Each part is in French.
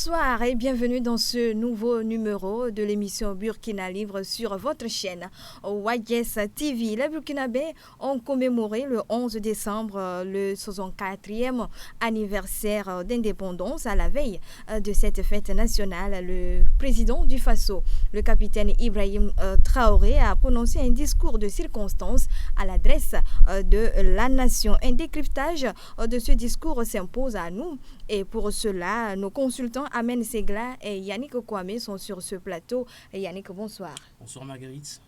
Bonsoir et bienvenue dans ce nouveau numéro de l'émission Burkina Libre sur votre chaîne Wayes TV. Les Burkinabés ont commémoré le 11 décembre le 64e anniversaire d'indépendance. À la veille de cette fête nationale, le président du Faso, le capitaine Ibrahim Traoré, a prononcé un discours de circonstance à l'adresse de la nation. Un décryptage de ce discours s'impose à nous et pour cela, nos consultants Amen Segla et Yannick Kwame sont sur ce plateau. Yannick, bonsoir. Bonsoir Marguerite.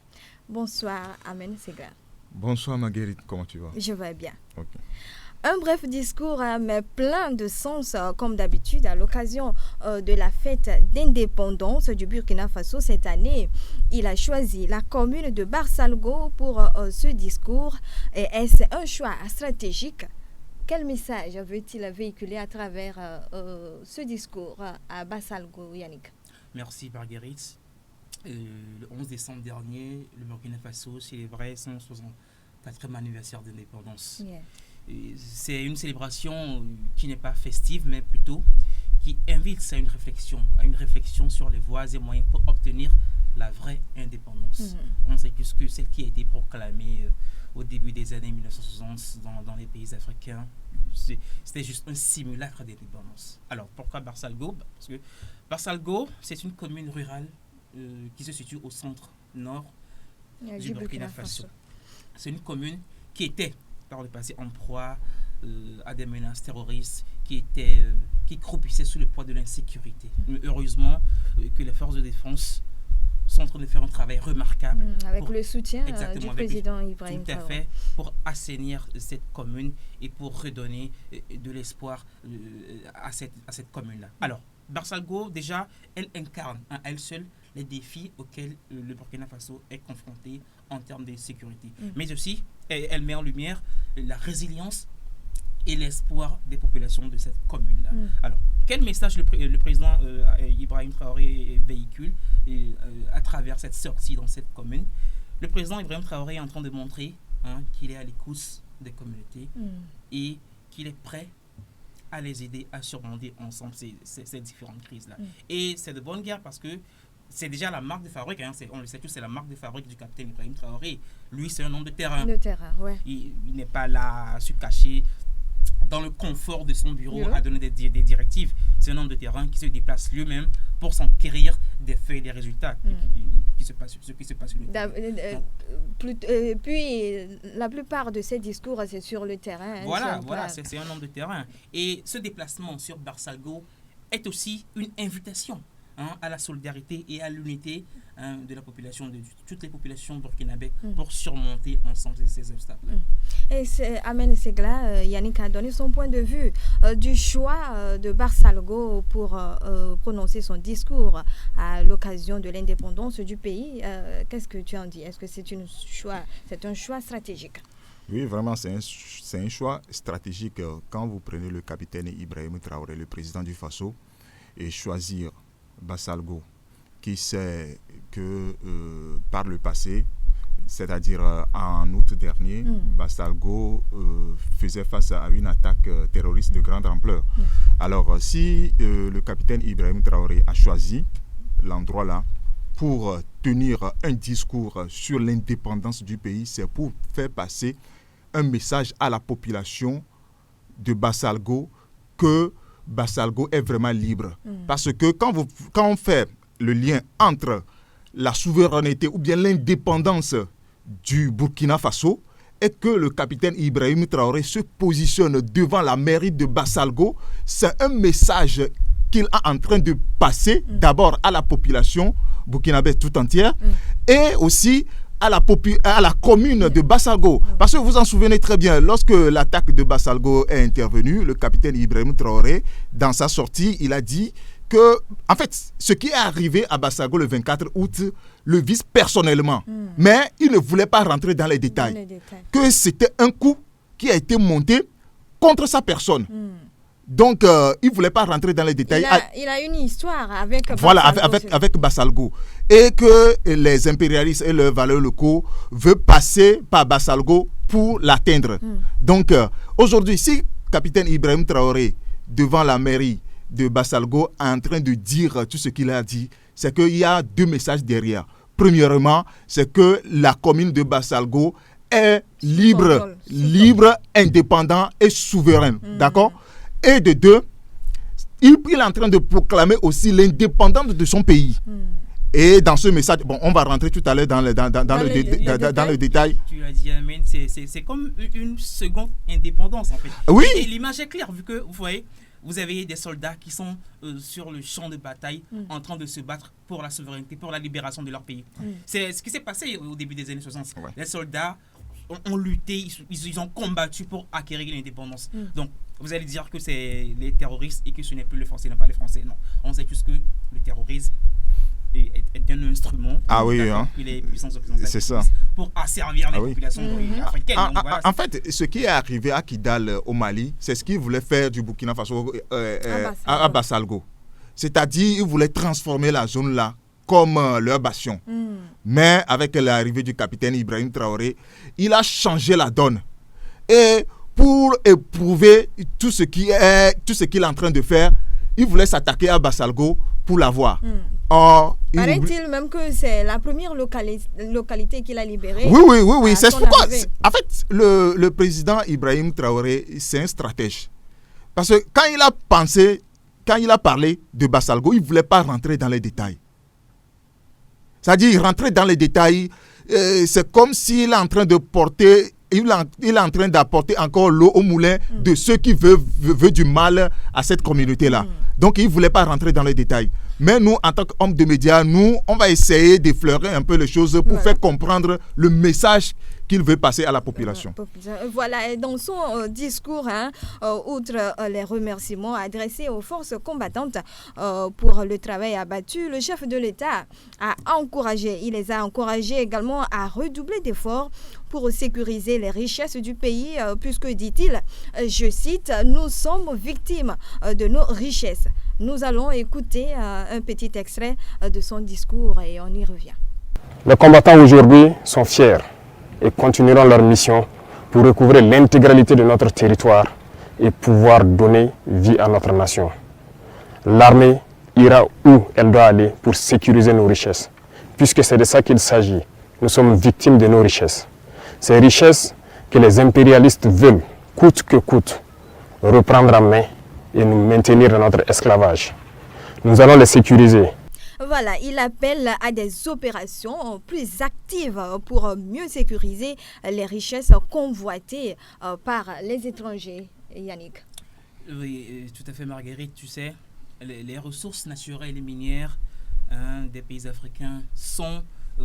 Bonsoir Amen Segla. Bonsoir Marguerite, comment tu vas? Je vais bien. Okay. Un bref discours, mais plein de sens, comme d'habitude, à l'occasion de la fête d'indépendance du Burkina Faso cette année. Il a choisi la commune de Barsalgo pour ce discours. Et est-ce un choix stratégique? Quel message veut-il véhiculer à travers ce discours à Barsalgo, Yannick? Merci Marguerite. Le 11 décembre dernier, le Burkina Faso célébrait son 64e anniversaire d'indépendance. Yeah. C'est une célébration qui n'est pas festive, mais plutôt qui invite à une réflexion sur les voies et moyens pour obtenir la vraie indépendance. On sait que celle qui a été proclamée au début des années 1960 dans les pays africains, c'était juste un simulacre d'indépendance. Alors, pourquoi Barsalgo? Parce que Barsalgo, c'est une commune rurale qui se situe au centre-nord du Burkina Faso. C'est une commune qui était, par le passé, en proie à des menaces terroristes, qui croupissaient sous le poids de l'insécurité. Mais heureusement que les forces de défense sont en train de faire un travail remarquable. Avec le soutien du président Ibrahim Traoré. Tout à fait, pour assainir cette commune et pour redonner de l'espoir à cette commune-là. Alors, Barsalgo, déjà, elle incarne à elle seule les défis auxquels le Burkina Faso est confronté en termes de sécurité. Mais aussi, elle met en lumière la résilience et l'espoir des populations de cette commune-là. Alors, quel message le président Ibrahim Traoré véhicule à travers cette sortie dans cette commune? Le président Ibrahim Traoré est en train de montrer qu'il est à l'écoute des communautés et qu'il est prêt à les aider à surmonter ensemble ces différentes crises-là. Et c'est de bonne guerre parce que c'est déjà la marque de fabrique, on le sait tous, c'est la marque de fabrique du capitaine Ibrahim Traoré. Lui, c'est un homme de terrain. Ouais. Il n'est pas là à se cacher dans le confort de son bureau à donner des directives. C'est un homme de terrain qui se déplace lui-même pour s'enquérir des faits et des résultats qui se passent sur le terrain. Puis, la plupart de ces discours, c'est sur le terrain. Voilà, c'est un homme de terrain. Et ce déplacement sur Barsalgo est aussi une invitation à la solidarité et à l'unité de la population, de toutes les populations burkinabées pour surmonter ensemble ces obstacles. Et c'est Amen Segla, Yannick a donné son point de vue du choix de Barsalgo pour prononcer son discours à l'occasion de l'indépendance du pays. Qu'est-ce que tu en dis? Est-ce que c'est un choix stratégique? Oui, vraiment, c'est un choix stratégique. Quand vous prenez le capitaine Ibrahim Traoré, le président du Faso, et choisir Barsalgo, qui sait que par le passé, c'est-à-dire en août dernier, Barsalgo faisait face à une attaque terroriste de grande ampleur. Alors, si le capitaine Ibrahim Traoré a choisi l'endroit là pour tenir un discours sur l'indépendance du pays, c'est pour faire passer un message à la population de Barsalgo que Barsalgo est vraiment libre. Parce que quand on fait le lien entre la souveraineté ou bien l'indépendance du Burkina Faso et que le capitaine Ibrahim Traoré se positionne devant la mairie de Barsalgo, c'est un message qu'il est en train de passer d'abord à la population burkinabé tout entière et aussi à la commune de Barsalgo. Parce que vous en souvenez très bien, lorsque l'attaque de Barsalgo est intervenue, le capitaine Ibrahim Traoré, dans sa sortie, il a dit que, en fait, ce qui est arrivé à Barsalgo le 24 août, le vise personnellement. Mais il ne voulait pas rentrer dans les détails. Que c'était un coup qui a été monté contre sa personne. Donc, il ne voulait pas rentrer dans les détails. Il a une histoire avec Barsalgo. Voilà, avec Barsalgo. Et que les impérialistes et leurs valeurs locaux veulent passer par Barsalgo pour l'atteindre. Donc, aujourd'hui, si capitaine Ibrahim Traoré, devant la mairie, de Bassalgo est en train de dire tout ce qu'il a dit, c'est qu'il y a deux messages derrière. Premièrement, c'est que la commune de Bassalgo est libre, indépendant et souveraine. D'accord? Et de deux, il est en train de proclamer aussi l'indépendance de son pays. Et dans ce message, bon, on va rentrer tout à l'heure dans le détail. Tu l'as dit, Amen, c'est comme une seconde indépendance en fait. Oui. Et l'image est claire vu que vous voyez, vous avez des soldats qui sont sur le champ de bataille en train de se battre pour la souveraineté, pour la libération de leur pays. C'est ce qui s'est passé au début des années 60. Ouais. Les soldats ont lutté, ils ont combattu pour acquérir l'indépendance. Donc, vous allez dire que c'est les terroristes et que ce n'est plus les Français, ce n'est pas les Français. Non, on sait tous que le terrorisme est un instrument. Ah oui, hein. Il est puissance occidentale. C'est ça. Pour asservir les populations africaines. Donc, voilà, en fait, ce qui est arrivé à Kidal au Mali, c'est ce qu'ils voulaient faire du Burkina Faso à Bassalgo. C'est-à-dire, ils voulaient transformer la zone là comme leur bastion. Mais avec l'arrivée du capitaine Ibrahim Traoré, il a changé la donne. Et pour éprouver tout ce qu'il est en train de faire, il voulait s'attaquer à Bassalgo pour l'avoir. Paraît-il même que c'est la première localité qu'il a libérée. Oui. C'est pourquoi, en fait, le président Ibrahim Traoré, c'est un stratège. Parce que quand il a parlé de Bassalgo, il ne voulait pas rentrer dans les détails. C'est-à-dire, rentrer dans les détails, c'est comme s'il est en train de porter... Il est en train d'apporter encore l'eau au moulin de ceux qui veulent du mal à cette communauté-là. Donc, il ne voulait pas rentrer dans les détails. Mais nous, en tant qu'hommes de médias, on va essayer d'effleurer un peu les choses pour faire comprendre le message qu'il veut passer à la population. Voilà, et dans son discours, outre les remerciements adressés aux forces combattantes pour le travail abattu, le chef de l'État il les a encouragés également à redoubler d'efforts pour sécuriser les richesses du pays, puisque, dit-il, je cite, « Nous sommes victimes de nos richesses ». Nous allons écouter un petit extrait de son discours et on y revient. Les combattants aujourd'hui sont fiers et continueront leur mission pour recouvrer l'intégralité de notre territoire et pouvoir donner vie à notre nation. L'armée ira où elle doit aller pour sécuriser nos richesses, puisque c'est de ça qu'il s'agit. Nous sommes victimes de nos richesses. Ces richesses que les impérialistes veulent, coûte que coûte, reprendre en main et nous maintenir dans notre esclavage. Nous allons les sécuriser. Voilà, il appelle à des opérations plus actives pour mieux sécuriser les richesses convoitées par les étrangers. Yannick. Oui, tout à fait, Marguerite. Tu sais, les ressources naturelles et minières des pays africains sont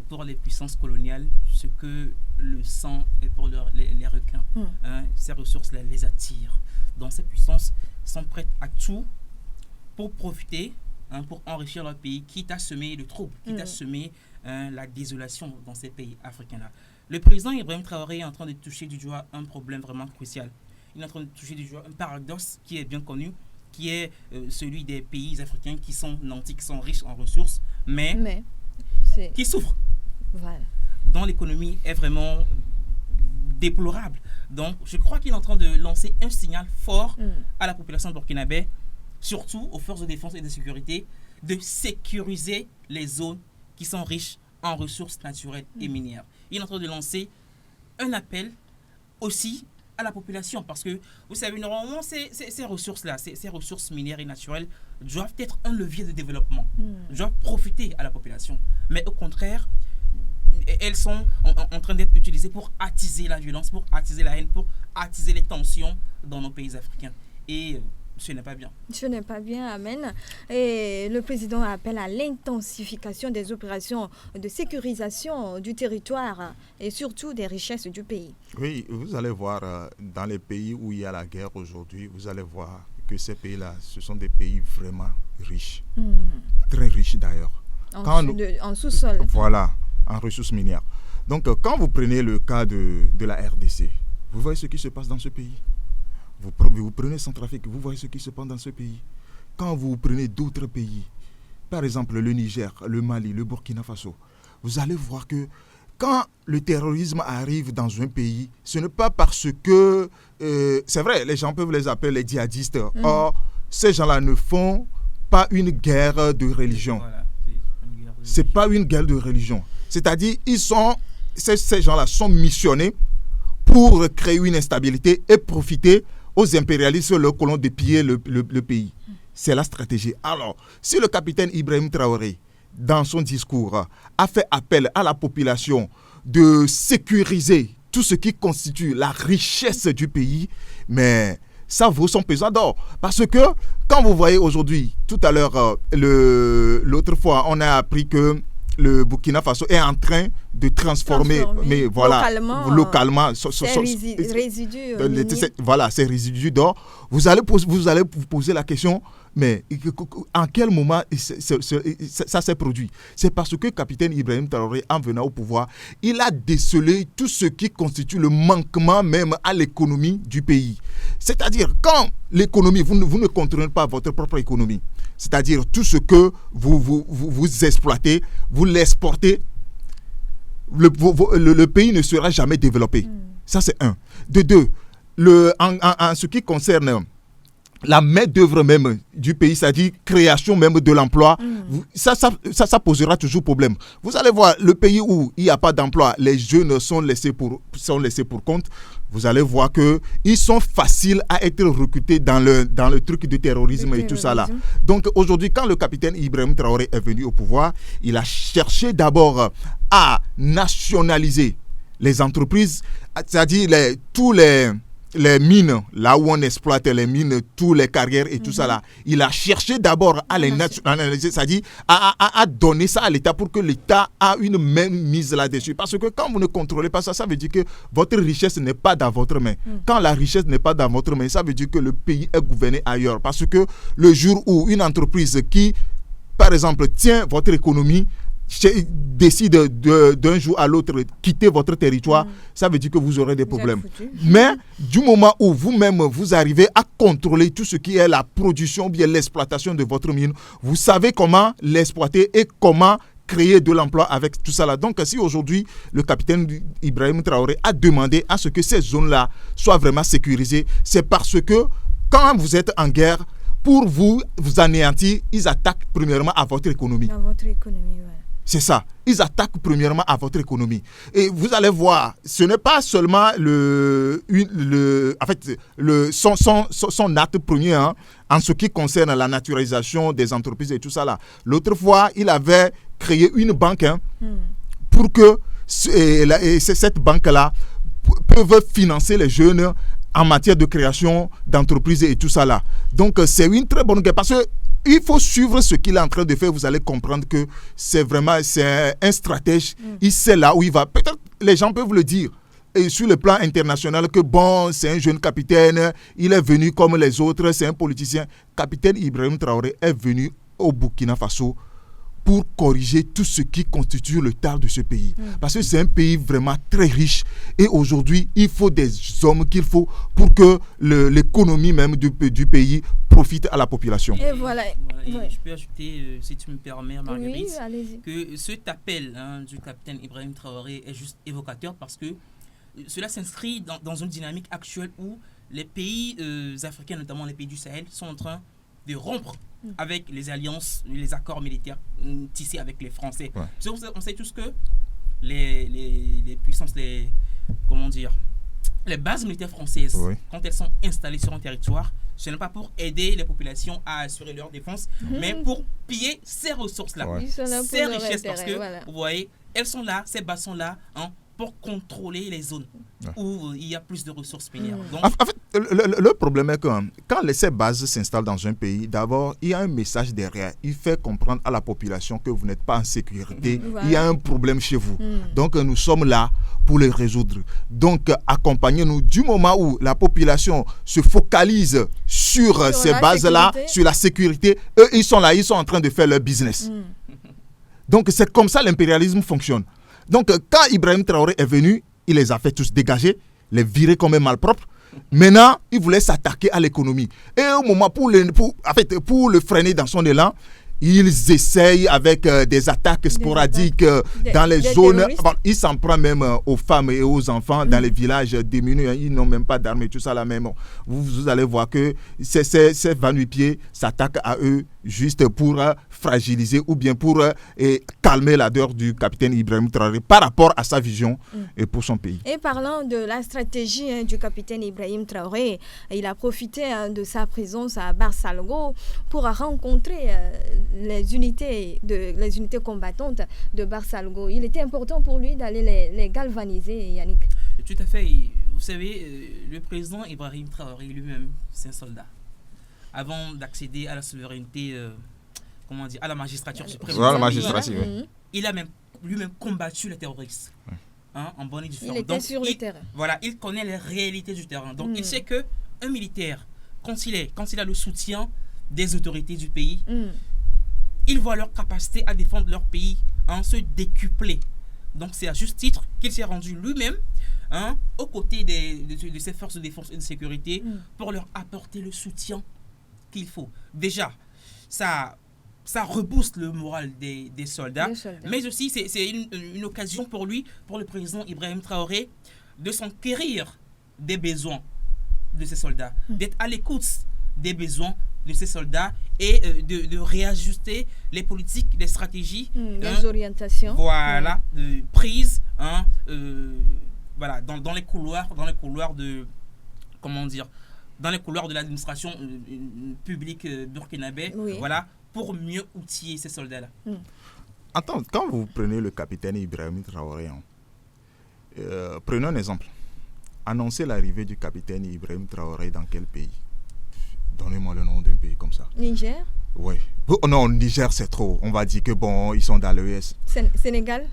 pour les puissances coloniales ce que le sang est pour les requins. Ces ressources-là les attirent. Donc ces puissances sont prêtes à tout pour profiter, pour enrichir leur pays, quitte à semer le trouble, quitte à semer la désolation dans ces pays africains-là. Le président Ibrahim Traoré est en train de toucher du doigt un problème vraiment crucial. Il est en train de toucher du doigt un paradoxe qui est bien connu, qui est celui des pays africains qui sont nantis, qui sont riches en ressources, mais qui souffrent. Voilà. Dont l'économie est vraiment déplorable. Donc, je crois qu'il est en train de lancer un signal fort à la population burkinabé, surtout aux forces de défense et de sécurité, de sécuriser les zones qui sont riches en ressources naturelles et minières. Il est en train de lancer un appel aussi à la population, parce que, vous savez, normalement, ces ressources-là, ces ressources minières et naturelles doivent être un levier de développement, doivent profiter à la population. Mais au contraire, elles sont en train d'être utilisées pour attiser la violence, pour attiser la haine, pour attiser les tensions dans nos pays africains. Et ce n'est pas bien. Ce n'est pas bien, amen. Et le président appelle à l'intensification des opérations de sécurisation du territoire et surtout des richesses du pays. Oui, vous allez voir, dans les pays où il y a la guerre aujourd'hui, vous allez voir que ces pays-là, ce sont des pays vraiment riches. Très riches d'ailleurs. En sous-sol. Voilà, en ressources minières. Donc, quand vous prenez le cas de la RDC, vous voyez ce qui se passe dans ce pays. Vous prenez Centrafrique, vous voyez ce qui se passe dans ce pays. Quand vous prenez d'autres pays, par exemple le Niger, le Mali, le Burkina Faso, vous allez voir que quand le terrorisme arrive dans un pays, ce n'est pas parce que, c'est vrai, les gens peuvent les appeler les djihadistes. Or, ces gens-là ne font pas une guerre de religion. Voilà, C'est pas une guerre de religion. C'est-à-dire, ces gens-là sont missionnés pour créer une instabilité et profiter aux impérialistes, leurs colons, de piller le pays. C'est la stratégie. Alors, si le capitaine Ibrahim Traoré, dans son discours, a fait appel à la population de sécuriser tout ce qui constitue la richesse du pays, mais ça vaut son pesant d'or. Parce que, quand vous voyez aujourd'hui, tout à l'heure, l'autre fois, on a appris que le Burkina Faso est en train de transformer mais voilà, localement ces résidus voilà, ces résidus d'or. Vous allez vous poser la question, mais en quel moment ça s'est produit? C'est parce que le capitaine Ibrahim Traoré, en venant au pouvoir, il a décelé tout ce qui constitue le manquement même à l'économie du pays. C'est-à-dire, quand l'économie, vous ne contrôlez pas votre propre économie, c'est-à-dire tout ce que vous exploitez, vous l'exportez, le pays ne sera jamais développé. Ça, c'est un. De deux, en ce qui concerne la main-d'œuvre même du pays, c'est-à-dire création même de l'emploi, ça posera toujours problème. Vous allez voir, le pays où il n'y a pas d'emploi, les jeunes sont laissés pour compte. Vous allez voir qu'ils sont faciles à être recrutés dans le truc de terrorisme et tout ça là. Donc aujourd'hui, quand le capitaine Ibrahim Traoré est venu au pouvoir, il a cherché d'abord à nationaliser les entreprises, c'est-à-dire tous les mines, là où on exploite les mines, toutes les carrières et tout ça là. Il a cherché d'abord à les nationaliser, c'est-à-dire à donner ça à l'État pour que l'État a une même mise là-dessus. Parce que quand vous ne contrôlez pas ça, ça veut dire que votre richesse n'est pas dans votre main. Quand la richesse n'est pas dans votre main, ça veut dire que le pays est gouverné ailleurs. Parce que le jour où une entreprise qui, par exemple, tient votre économie, décide d'un jour à l'autre quitter votre territoire, ça veut dire que vous aurez des problèmes. Mais du moment où vous-même vous arrivez à contrôler tout ce qui est la production ou bien l'exploitation de votre mine, vous savez comment l'exploiter et comment créer de l'emploi avec tout ça là. Donc si aujourd'hui le capitaine Ibrahim Traoré a demandé à ce que ces zones-là soient vraiment sécurisées, c'est parce que quand vous êtes en guerre, pour vous anéantir, ils attaquent premièrement à votre économie. Dans votre économie, ouais. C'est ça. Ils attaquent premièrement à votre économie. Et vous allez voir, ce n'est pas seulement son acte premier en ce qui concerne la naturalisation des entreprises et tout ça là. L'autre fois, il avait créé une banque pour que cette banque-là peut financer les jeunes en matière de création d'entreprises et tout ça là. Donc, c'est une très bonne guerre parce que il faut suivre ce qu'il est en train de faire. Vous allez comprendre que c'est un stratège. Il sait là où il va. Peut-être les gens peuvent le dire. Et sur le plan international, que bon, c'est un jeune capitaine. Il est venu comme les autres. C'est un politicien. Capitaine Ibrahim Traoré est venu au Burkina Faso pour corriger tout ce qui constitue le tard de ce pays. Parce que c'est un pays vraiment très riche. Et aujourd'hui, il faut des hommes qu'il faut pour que l'économie même du pays profite à la population. Et voilà. Et je peux ajouter, si tu me permets, Marguerite, que cet appel du capitaine Ibrahim Traoré est juste évocateur parce que cela s'inscrit dans une dynamique actuelle où les pays africains, notamment les pays du Sahel, sont en train de rompre avec les alliances, les accords militaires tissés avec les Français. Ouais. On sait tous que les puissances, les bases militaires françaises, quand elles sont installées sur un territoire, ce n'est pas pour aider les populations à assurer leur défense, mais pour piller ces ressources-là, ces richesses, parce que, vous voyez, elles sont là, ces bases sont là, pour contrôler les zones où il y a plus de ressources minières. Donc, en fait, le problème est que quand ces bases s'installent dans un pays, d'abord, il y a un message derrière. Il fait comprendre à la population que vous n'êtes pas en sécurité. Il y a un problème chez vous. Donc, nous sommes là pour les résoudre. Donc, accompagnez-nous du moment où la population se focalise sur ces bases-là, sur la sécurité. Eux, ils sont là, ils sont en train de faire leur business. Donc, c'est comme ça l'impérialisme fonctionne. Donc, quand Ibrahim Traoré est venu, il les a fait tous dégager, les virer comme un malpropre. Maintenant, il voulait s'attaquer à l'économie. Et au moment, pour le freiner dans son élan, ils essayent avec des attaques sporadiques dans les zones. Bon, ils s'en prennent même aux femmes et aux enfants dans les villages démunis. Ils n'ont même pas d'armes et tout ça là même. Vous allez voir que ces va-nu-pieds s'attaquent à eux juste pour fragiliser ou bien pour calmer l'ardeur du capitaine Ibrahim Traoré par rapport à sa vision et pour son pays. Et parlant de la stratégie du capitaine Ibrahim Traoré, il a profité de sa présence à Barsalgo pour rencontrer les unités combattantes de Barsalgo. Il était important pour lui d'aller les galvaniser, Yannick. Tout à fait. Vous savez, le président Ibrahim Traoré lui-même, c'est un soldat. Avant d'accéder à la souveraineté, à la magistrature suprême, il a même lui-même combattu les terroristes. En bonne et due forme. Il était sur le terrain. Voilà, il connaît les réalités du terrain. Donc il sait que un militaire, quand il a le soutien des autorités du pays, ils voient leur capacité à défendre leur pays se décupler. Donc c'est à juste titre qu'il s'est rendu lui-même aux côtés de ces forces de défense et de sécurité pour leur apporter le soutien qu'il faut. Déjà, ça rebooste le moral des soldats, mais aussi c'est une occasion pour le président Ibrahim Traoré, de s'enquérir des besoins de ces soldats, d'être à l'écoute des besoins de ces soldats et de réajuster les politiques, les stratégies, les orientations. Voilà, prises dans les couloirs de dans les couloirs de l'administration publique burkinabé, voilà, pour mieux outiller ces soldats-là. Attends, quand vous prenez le capitaine Ibrahim Traoré, prenons un exemple. Annoncez l'arrivée du capitaine Ibrahim Traoré dans quel pays? Donnez-moi le nom d'un pays comme ça. Niger? Oui. Non, Niger, c'est trop. On va dire que ils sont dans l'ES. Sénégal?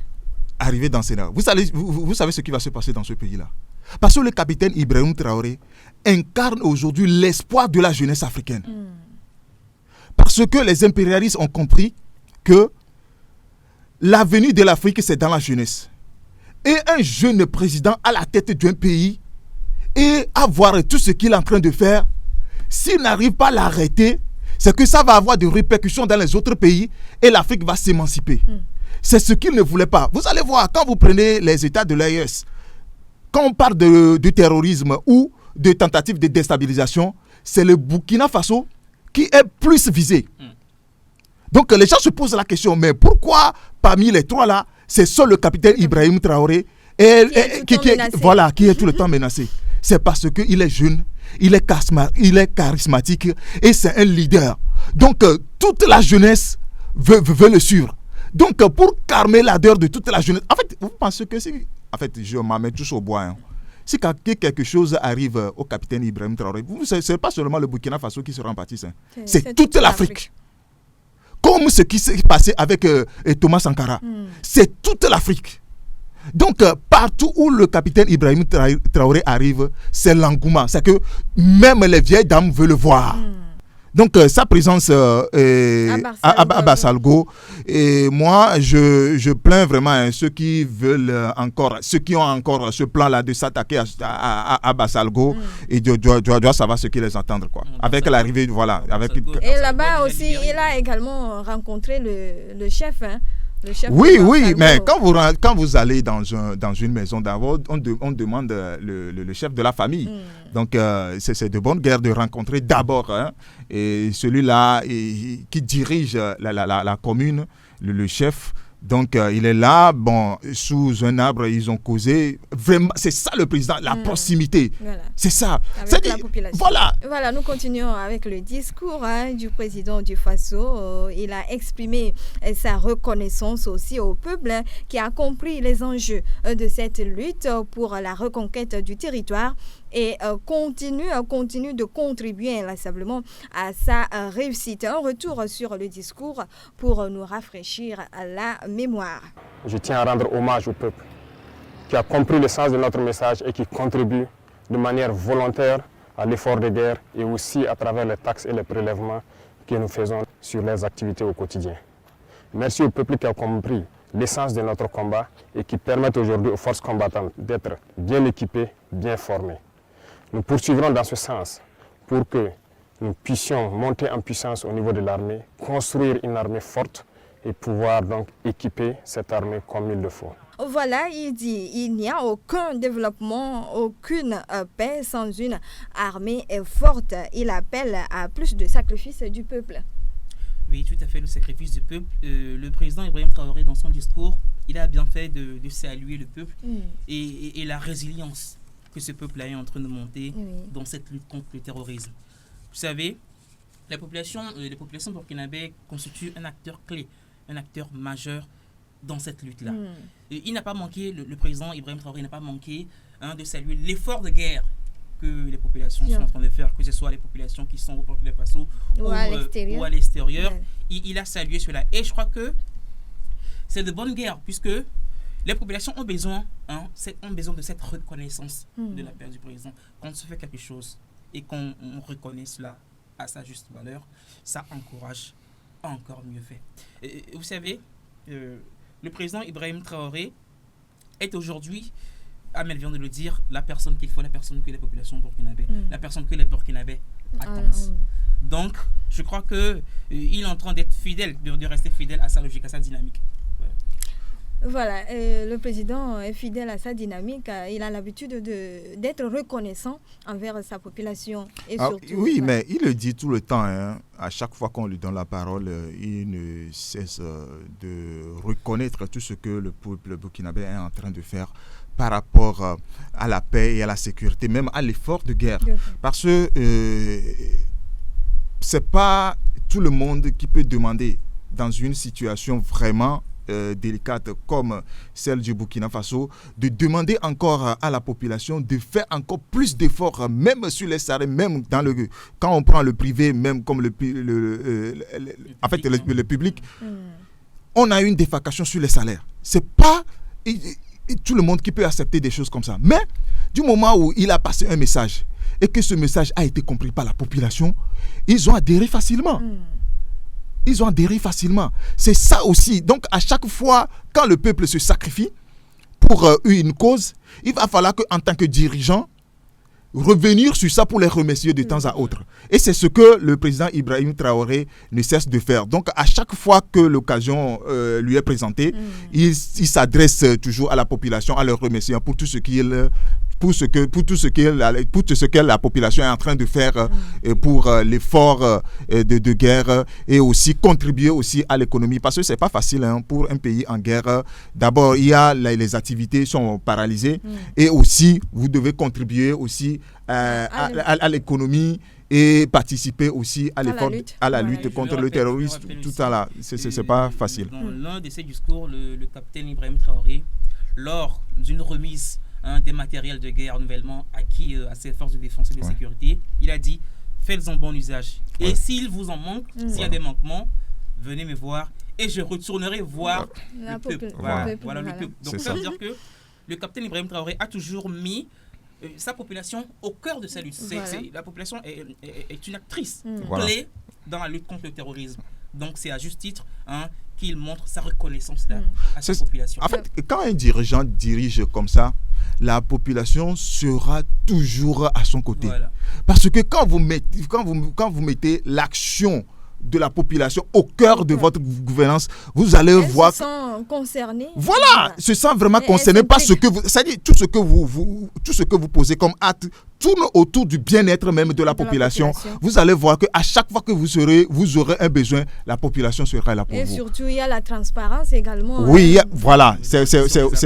Arrivé dans le Sénégal. Vous savez ce qui va se passer dans ce pays-là? Parce que le capitaine Ibrahim Traoré incarne aujourd'hui l'espoir de la jeunesse africaine. Parce que les impérialistes ont compris que l'avenir de l'Afrique, c'est dans la jeunesse. Et un jeune président à la tête d'un pays et à voir tout ce qu'il est en train de faire, s'il n'arrive pas à l'arrêter, c'est que ça va avoir des répercussions dans les autres pays et l'Afrique va s'émanciper. C'est ce qu'il ne voulait pas. Vous allez voir, quand vous prenez les États de l'AES, quand on parle de terrorisme ou de tentatives de déstabilisation, c'est le Burkina Faso qui est plus visé. Donc les gens se posent la question, mais pourquoi parmi les trois là, c'est seul le capitaine Ibrahim Traoré qui est tout le temps menacé? C'est parce qu'il est jeune, il est charismatique et c'est un leader. Donc toute la jeunesse veut le suivre. Donc pour calmer l'ardeur de toute la jeunesse, en fait, vous pensez que si... En fait, je m'en mets tous au bois. Si quelque chose arrive au capitaine Ibrahim Traoré, ce n'est pas seulement le Burkina Faso qui sera en pâtisse. C'est toute l'Afrique. Comme ce qui s'est passé avec Thomas Sankara. C'est toute l'Afrique. Donc, partout où le capitaine Ibrahim Traoré arrive, c'est l'engouement. C'est que même les vieilles dames veulent le voir. Donc, sa présence à Barsalgo, et moi, je plains vraiment ceux qui veulent ceux qui ont encore ce plan-là de s'attaquer à Barsalgo, et doivent savoir ce qui les attend, quoi. Avec l'arrivée, voilà. Et là-bas aussi, il a également rencontré le chef, Oui, mais quand vous allez dans une maison d'abord, on demande le chef de la famille. Donc, c'est de bonne guerre de rencontrer d'abord et celui-là qui dirige la commune, le chef. Donc, il est là, sous un arbre, ils ont causé. Vraiment, c'est ça le président, la proximité. Voilà. C'est ça. Avec la population. Voilà, nous continuons avec le discours du président du Faso. Il a exprimé sa reconnaissance aussi au peuple qui a compris les enjeux de cette lutte pour la reconquête du territoire et continue de contribuer inlassablement à sa réussite. Un retour sur le discours pour nous rafraîchir la mémoire. Je tiens à rendre hommage au peuple qui a compris le sens de notre message et qui contribue de manière volontaire à l'effort de guerre et aussi à travers les taxes et les prélèvements que nous faisons sur les activités au quotidien. Merci au peuple qui a compris l'essence de notre combat et qui permettent aujourd'hui aux forces combattantes d'être bien équipées, bien formées. Nous poursuivrons dans ce sens pour que nous puissions monter en puissance au niveau de l'armée, construire une armée forte et pouvoir donc équiper cette armée comme il le faut. Voilà, il dit il n'y a aucun développement, aucune paix sans une armée forte. Il appelle à plus de sacrifices du peuple. Oui, tout à fait, le sacrifice du peuple. Le président Ibrahim Traoré, dans son discours, il a bien fait de saluer le peuple et la résilience que ce peuple est en train de monter dans cette lutte contre le terrorisme. Vous savez, les populations burkinabées constituent un acteur clé, un acteur majeur dans cette lutte-là. Il n'a pas manqué, le président Ibrahim Traoré n'a pas manqué de saluer l'effort de guerre que les populations sont en train de faire, que ce soit les populations qui sont au Burkina Faso ou à l'extérieur. Il a salué cela. Et je crois que c'est de bonne guerre, puisque les populations ont besoin de cette reconnaissance de la part du président. Quand on se fait quelque chose et qu'on reconnaît cela à sa juste valeur, ça encourage encore mieux fait. Et vous savez, le président Ibrahim Traoré est aujourd'hui, Amel vient de le dire, la personne qu'il faut, la personne que les populations burkinabées, la personne que les Burkinabés attendent. Donc, je crois qu'il est en train d'être fidèle, de rester fidèle à sa logique, à sa dynamique. Voilà, le président est fidèle à sa dynamique. Il a l'habitude d'être reconnaissant envers sa population. Et surtout, oui, mais il le dit tout le temps. À chaque fois qu'on lui donne la parole, il ne cesse de reconnaître tout ce que le peuple burkinabé est en train de faire par rapport à la paix et à la sécurité, même à l'effort de guerre. Parce que ce n'est pas tout le monde qui peut demander dans une situation vraiment délicate comme celle du Burkina Faso, de demander encore à la population de faire encore plus d'efforts, même sur les salaires, même quand on prend le privé, même comme le public, on a une défalcation sur les salaires. C'est pas tout le monde qui peut accepter des choses comme ça. Mais du moment où il a passé un message et que ce message a été compris par la population, ils ont adhéré facilement. Ils ont adhéré facilement. C'est ça aussi. Donc, à chaque fois, quand le peuple se sacrifie pour une cause, il va falloir qu'en tant que dirigeant, revenir sur ça pour les remercier de temps à autre. Et c'est ce que le président Ibrahim Traoré ne cesse de faire. Donc, à chaque fois que l'occasion lui est présentée, il s'adresse toujours à la population, à leur remercier pour tout ce que la population est en train de faire pour l'effort de guerre et aussi contribuer aussi à l'économie, parce que c'est pas facile pour un pays en guerre. D'abord, il y a les activités sont paralysées et aussi vous devez contribuer aussi à l'économie et participer aussi à l'effort, à la lutte contre le terrorisme. Tout ça là, c'est pas facile. Dans l'un de ses discours, le capitaine Ibrahim Traoré, lors d'une remise des matériels de guerre nouvellement acquis à ces forces de défense et de sécurité, il a dit faites-en bon usage. Et s'il vous en manque, s'il y a des manquements, venez me voir et je retournerai voir le peuple. Voilà le peuple. Donc ça veut dire que le capitaine Ibrahim Traoré a toujours mis sa population au cœur de sa lutte. La population est une actrice clé dans la lutte contre le terrorisme. Donc c'est à juste titre qu'il montre sa reconnaissance à sa population. En fait, quand un dirigeant dirige comme ça, la population sera toujours à son côté. Voilà. Parce que quand vous mettez l'action de la population au cœur de votre gouvernance, vous allez voir. Se sent concernés. Voilà, se sent vraiment concernés par ce que vous. C'est-à-dire tout ce que vous posez comme acte tourne autour du bien-être même de la population. Vous allez voir qu'à chaque fois que vous aurez un besoin, la population sera là pour vous. Et surtout, il y a la transparence également. Oui, voilà, c'est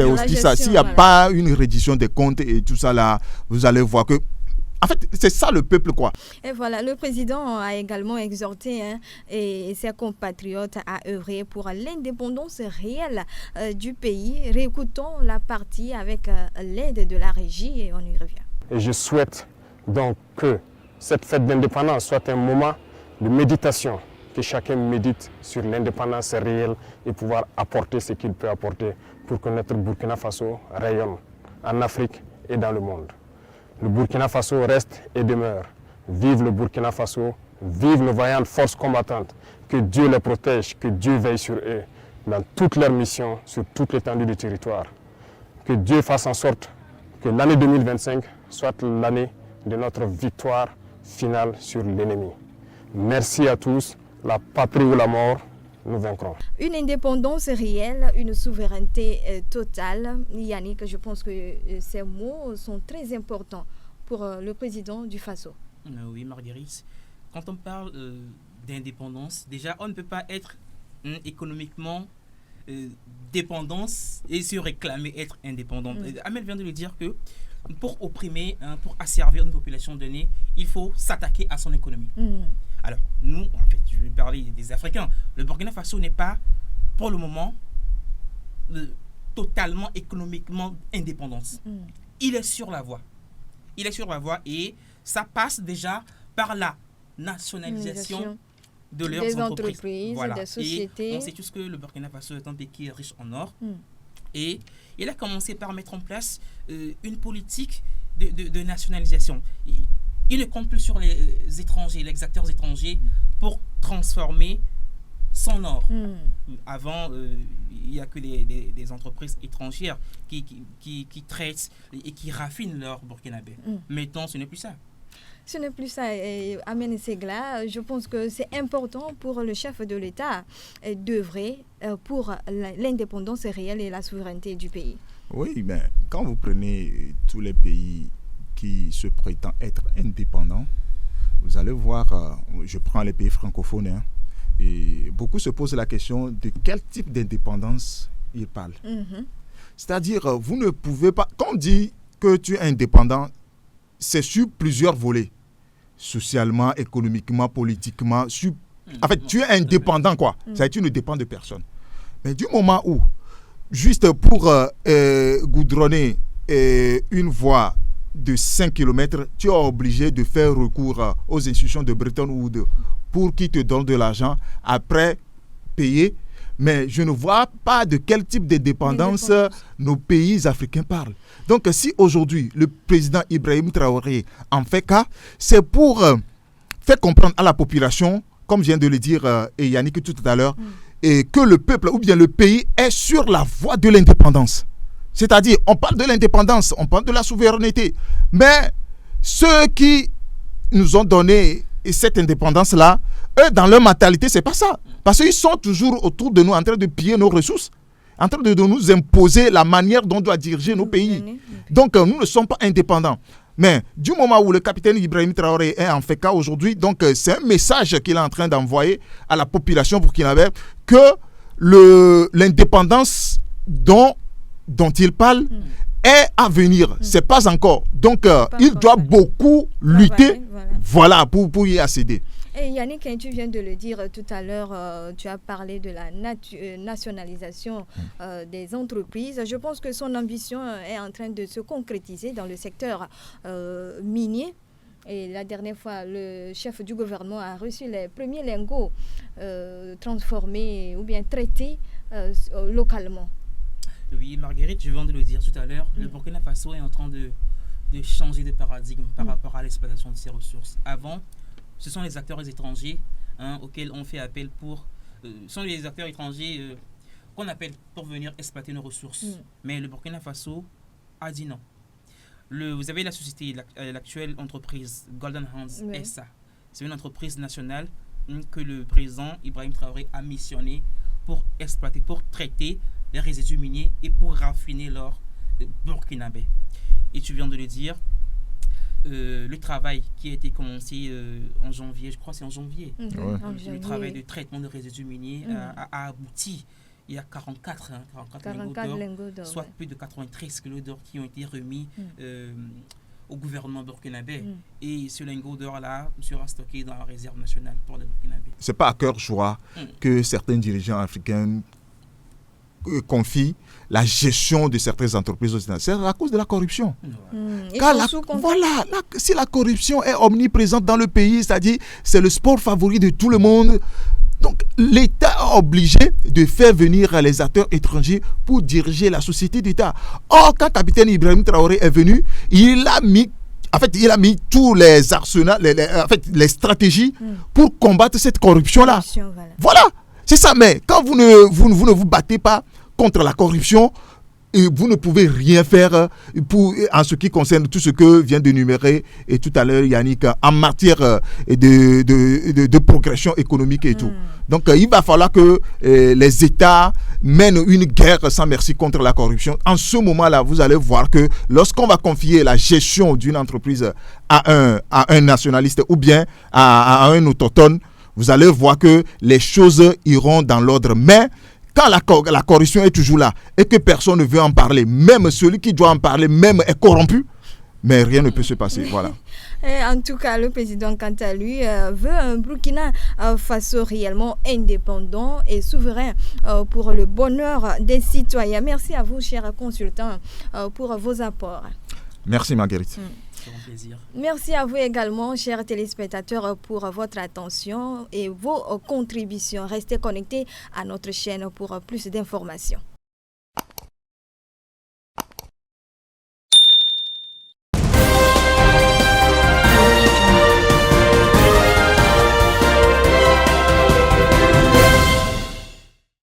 aussi ça. S'il n'y a pas une reddition des comptes et tout ça là, vous allez voir que en fait, c'est ça le peuple, quoi. Et voilà, le président a également exhorté et ses compatriotes à œuvrer pour l'indépendance réelle du pays. Réécoutons la partie avec l'aide de la régie et on y revient. Et je souhaite donc que cette fête d'indépendance soit un moment de méditation, que chacun médite sur l'indépendance réelle et pouvoir apporter ce qu'il peut apporter pour que notre Burkina Faso rayonne en Afrique et dans le monde. Le Burkina Faso reste et demeure. Vive le Burkina Faso, vive nos vaillantes forces combattantes. Que Dieu les protège, que Dieu veille sur eux dans toutes leurs missions, sur toute l'étendue du territoire. Que Dieu fasse en sorte que l'année 2025 soit l'année de notre victoire finale sur l'ennemi. Merci à tous. La patrie ou la mort, nous vaincrons. Une indépendance réelle, une souveraineté totale. Yannick, je pense que ces mots sont très importants pour le président du Faso. Oui, Marguerite. Quand on parle d'indépendance, déjà, on ne peut pas être économiquement dépendance et se réclamer être indépendant. Ahmed vient de le dire que pour opprimer, pour asservir une population donnée, il faut s'attaquer à son économie. Alors, nous, en fait, je vais parler des Africains. Le Burkina Faso n'est pas, pour le moment, totalement économiquement indépendant. Il est sur la voie. Il est sur la voie et ça passe déjà par la nationalisation de leurs entreprises. Voilà. Des sociétés. Et on sait tous que le Burkina Faso est un pays qui est riche en or. Et il a commencé par mettre en place une politique de nationalisation. Il ne compte plus sur les étrangers, les acteurs étrangers pour transformer son or. Avant, il n'y a que des entreprises étrangères qui traitent et qui raffinent l'or burkinabé. Maintenant, ce n'est plus ça. Ce n'est plus ça, Amen Segla. Je pense que c'est important pour le chef de l'État d'œuvrer pour l'indépendance réelle et la souveraineté du pays. Oui, mais quand vous prenez tous les pays qui se prétendent être indépendants, vous allez voir, je prends les pays francophones, et beaucoup se posent la question de quel type d'indépendance ils parlent. C'est-à-dire, vous ne pouvez pas... Quand on dit que tu es indépendant, c'est sur plusieurs volets. Socialement, économiquement, politiquement. En fait, tu es indépendant, quoi. Ça veut dire que tu ne dépends de personne. Mais du moment où, juste pour goudronner une voie de 5 km, tu es obligé de faire recours aux institutions de Bretton Woods pour qu'ils te donnent de l'argent, après payer. Mais je ne vois pas de quel type de dépendance nos pays africains parlent. Donc, si aujourd'hui, le président Ibrahim Traoré en fait cas, c'est pour faire comprendre à la population, comme vient de le dire Yannick tout à l'heure, et que le peuple ou bien le pays est sur la voie de l'indépendance. C'est-à-dire, on parle de l'indépendance, on parle de la souveraineté. Mais ceux qui nous ont donné cette indépendance-là, eux, dans leur mentalité, ce n'est pas ça. Parce qu'ils sont toujours autour de nous en train de piller nos ressources, en train de nous imposer la manière dont on doit diriger nos pays. Donc, nous ne sommes pas indépendants. Mais du moment où le capitaine Ibrahim Traoré est en fait cas aujourd'hui, donc c'est un message qu'il est en train d'envoyer à la population burkinabé que l'indépendance dont il parle est à venir. C'est pas encore. Donc, il doit beaucoup lutter pour y accéder. Et Yannick, tu viens de le dire tout à l'heure, tu as parlé de la nationalisation des entreprises. Je pense que son ambition est en train de se concrétiser dans le secteur minier. Et la dernière fois, le chef du gouvernement a reçu les premiers lingots transformés ou bien traités localement. Oui, Marguerite, je viens de le dire tout à l'heure, le Burkina Faso est en train de changer de paradigme par rapport à l'exploitation de ses ressources. Avant, ce sont les acteurs étrangers auxquels on fait appel ce sont les acteurs étrangers qu'on appelle pour venir exploiter nos ressources. Mais le Burkina Faso a dit non. Vous avez la société, l'actuelle entreprise Golden Hands SA. C'est une entreprise nationale que le président Ibrahim Traoré a missionné pour exploiter, pour traiter les résidus miniers et pour raffiner l'or burkinabé. Et tu viens de le dire, le travail qui a été commencé en janvier, je crois que c'est en janvier, le travail de traitement de résidus miniers a abouti. Il y a 44 lingots d'or, soit plus de 93 kilos d'or qui ont été remis au gouvernement burkinabé. Et ce lingot d'or-là sera stocké dans la réserve nationale pour le Burkinabé. Ce n'est pas à cœur joie que certains dirigeants africains confient la gestion de certaines entreprises occidentales. C'est à cause de la corruption. Si la corruption est omniprésente dans le pays, c'est-à-dire c'est le sport favori de tout le monde, donc l'État est obligé de faire venir les acteurs étrangers pour diriger la société d'État. Or, quand capitaine Ibrahim Traoré est venu, il a mis tous les arsenaux, les stratégies pour combattre cette corruption-là. Voilà, c'est ça. Mais quand vous ne vous battez pas contre la corruption, et vous ne pouvez rien faire en ce qui concerne tout ce que vient d'énumérer et tout à l'heure Yannick en matière de progression économique et tout. Donc il va falloir que les États mènent une guerre sans merci contre la corruption. En ce moment-là, vous allez voir que lorsqu'on va confier la gestion d'une entreprise à un nationaliste ou bien à un autochtone, vous allez voir que les choses iront dans l'ordre. Mais quand la corruption est toujours là et que personne ne veut en parler, même celui qui doit en parler même est corrompu, mais rien ne peut se passer. Voilà. Et en tout cas, le président, quant à lui, veut un Burkina Faso réellement indépendant et souverain pour le bonheur des citoyens. Merci à vous, chers consultants, pour vos apports. Merci, Marguerite. C'est un plaisir. Merci à vous également, chers téléspectateurs, pour votre attention et vos contributions. Restez connectés à notre chaîne pour plus d'informations.